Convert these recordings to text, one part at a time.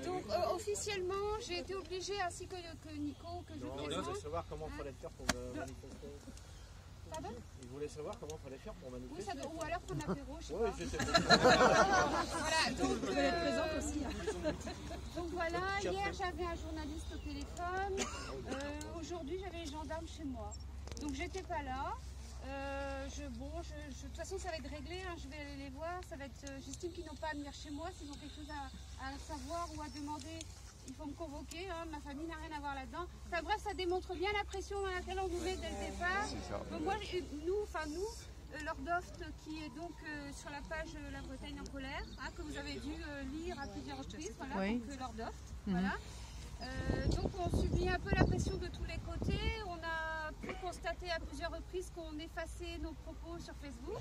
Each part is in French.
Donc officiellement, j'ai été obligée, ainsi que Nico, que je présente. présente. Il voulait savoir comment il fallait faire pour manifester. Pardon? Il voulait savoir comment il fallait faire pour manifester. Oui, ou alors prendre l'apéro, je sais Oui, pas. je sais Voilà, donc voilà, hier j'avais un journaliste au téléphone, aujourd'hui j'avais les gendarmes chez moi. Donc j'étais pas là. De toute façon ça va être réglé, hein, je vais aller les voir, ça va être, j'estime qu'ils n'ont pas à venir chez moi, s'ils ont quelque chose à savoir ou à demander, il faut me convoquer, hein, ma famille n'a rien à voir là-dedans. Enfin bref, ça démontre bien la pression à laquelle on nous met dès le départ. Donc moi, nous, Lordoft qui est donc sur la page La Bretagne en colère, hein, que vous avez dû lire à plusieurs reprises, voilà, oui. donc Lordoft, voilà. Donc on subit un peu la pression de tous les côtés, on a pu constater à plusieurs reprises qu'on effaçait nos propos sur Facebook.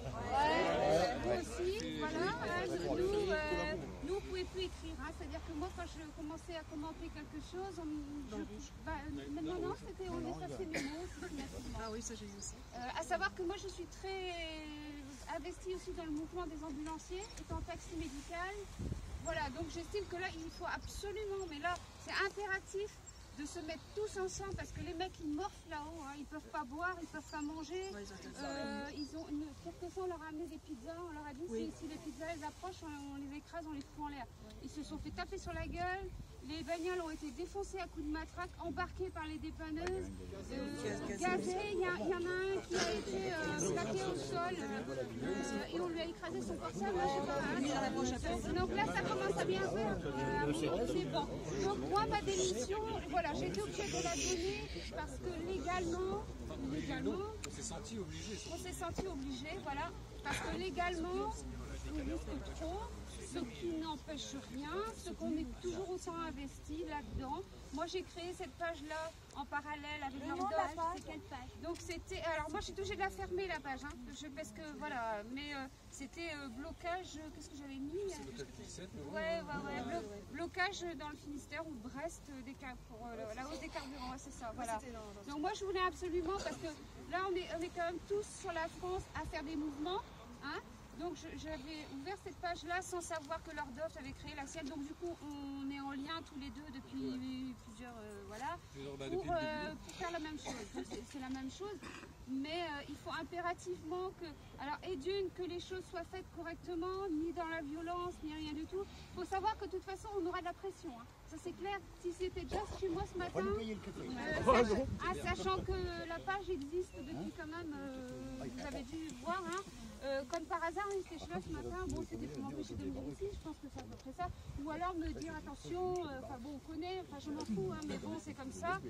Nous aussi, voilà, nous on ne pouvait plus écrire, hein. C'est-à-dire que moi quand je commençais à commenter quelque chose, non, c'était on effaçait mes mots systématiquement. Ah oui, ça j'ai vu aussi. À savoir que moi je suis très investie aussi dans le mouvement des ambulanciers, étant taxi médical. Voilà, donc j'estime que là, il faut absolument, mais là, c'est impératif de se mettre tous ensemble parce que les mecs, ils morfent là-haut, hein, ils peuvent pas boire, ils peuvent pas manger. Ouais, ils ont quelquefois, on leur a amené des pizzas, on leur a dit si les pizzas elles approchent, on les écrase, on les fout en l'air. Ils se sont fait taper sur la gueule, les bagnoles ont été défoncées à coups de matraque, embarquées par les dépanneuses, gazées. Il y en a un qui a été plaqué au sol et on lui a écrasé son portable. Donc là, ça commence à bien faire. C'est bon. Donc moi, ma démission, voilà, j'ai été obligée de la donner parce que légalement, on s'est senti obligé. Voilà, parce que légalement, on risque trop, ce qui n'empêche rien, ce qu'on est toujours autant investi là-dedans. Moi, j'ai créé cette page-là en parallèle avec Lordoft. C'est quelle page? Donc c'était, alors moi, je suis obligée de la fermer la page, hein, parce que voilà, mais c'était blocage. Qu'est-ce que j'avais mis? Blocage dans le Finistère ou Brest pour la hausse des carburants, c'est ça. Voilà. Donc moi, je voulais absolument parce que là, on est quand même tous sur la France à faire des mouvements, hein. Donc j'avais ouvert cette page-là sans savoir que Lordoft avait créé la sienne. Donc du coup, on est en lien tous les deux depuis plusieurs pour faire la même chose. Donc c'est la même chose, mais il faut impérativement que, alors et d'une, que les choses soient faites correctement, ni dans la violence, ni rien du tout. Il faut savoir que de toute façon, on aura de la pression. Hein. Ça c'est clair. Si c'était déjà chez moi ce matin, sachant que la page existe depuis quand même, vous avez dû voir, hein. Comme par hasard, il était là ce matin, bon c'était pour m'empêcher de venir ici, je pense que c'est à peu près ça, ou alors me dire attention, enfin bon on connaît, enfin je m'en fous, hein, mais bon c'est comme ça,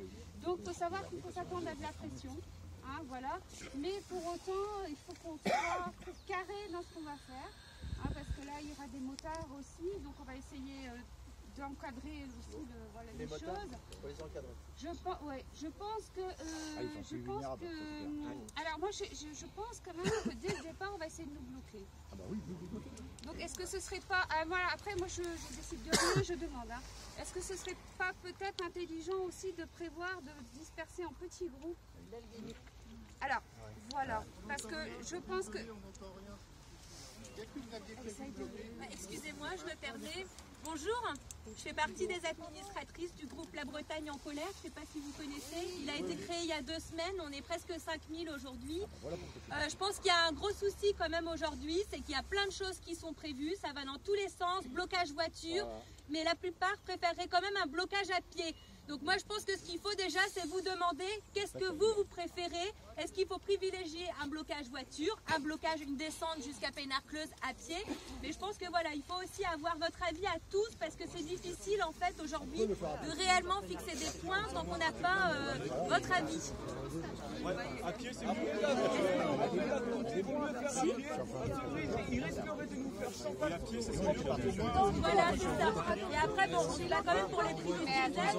donc il faut savoir qu'il faut s'attendre à de la pression, hein, voilà, mais pour autant il faut qu'on soit carré dans ce qu'on va faire, hein, parce que là il y aura des motards aussi, donc on va essayer d'encadrer aussi les choses. Pour les encadrer. Je pense que alors moi je pense quand même que dès le départ on va essayer de nous bloquer. Ah bah oui, donc est-ce que ce serait pas voilà, après moi je décide de rien, je demande, hein. Est-ce que ce serait pas peut-être intelligent aussi de prévoir de disperser en petits groupes? Alors voilà, parce que je pense que excusez-moi, je me permets. Bonjour, je fais partie des administratrices du groupe La Bretagne en colère. Je ne sais pas si vous connaissez. Il a été créé il y a 2 semaines. On est presque 5000 aujourd'hui. Je pense qu'il y a un gros souci quand même aujourd'hui. C'est qu'il y a plein de choses qui sont prévues. Ça va dans tous les sens. Blocage voiture. Mais la plupart préféreraient quand même un blocage à pied. Donc moi je pense que ce qu'il faut déjà c'est vous demander qu'est-ce que vous préférez. Est-ce qu'il faut privilégier un blocage voiture, un blocage, une descente jusqu'à Pénarcleuse à pied? Mais je pense que voilà, il faut aussi avoir votre avis à tous parce que c'est difficile en fait aujourd'hui de réellement fixer des points tant qu'on n'a pas votre avis. À pied c'est mieux. Il risquerait de nous faire changer à pied, c'est ça. Donc voilà, c'est ça. Et après bon, on est là quand même pour les prix du diesel.